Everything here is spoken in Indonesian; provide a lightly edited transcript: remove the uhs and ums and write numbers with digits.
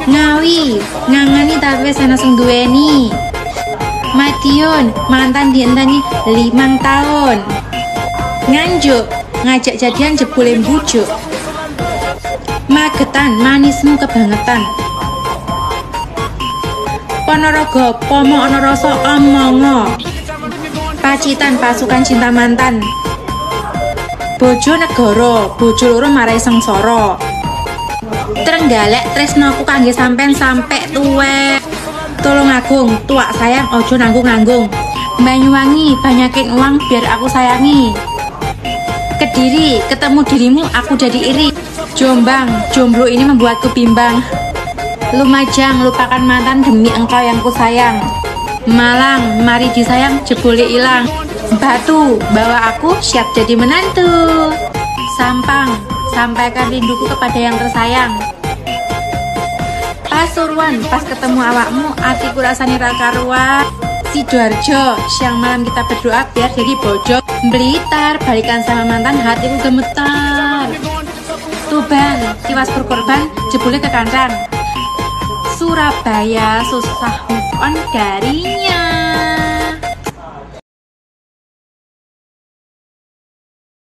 Ngawi, ngangani tapi wis ana sing duweni. Madiun, mantan dienteni 5 tahun. Nganjuk, ngajak jadian jebule bujuk. Magetan, manismu kebangetan. Ponorogo, pomo ana rasa omongo. Pacitan, pasukan cinta mantan. Bojo negara, bojo loro marai sengsara. Trenggalek tresnoku kangge sampean sampe tuwek. Tolong agung, tuak sayang ojo nanggung-nanggung. Banyuwangi, banyakin uang biar aku sayangi. Kediri, ketemu dirimu aku jadi iri. Jombang, jomblo ini membuatku bimbang. Lumajang, lupakan mantan demi engkau yang ku sayang. Malang, mari disayang jebule ilang. Batu, bawa aku siap jadi menantu. Sampang, sampaikan rinduku kepada yang tersayang. Pasuruan, pas ketemu awakmu hatiku rasanya ra karuan. Sidoarjo, siang malam kita berdoa biar jadi bojo. Blitar, balikan sama mantan hatiku gemetar. Tuban, tiwas berkorban jebule ke kandang. Surabaya, susah move on darinya.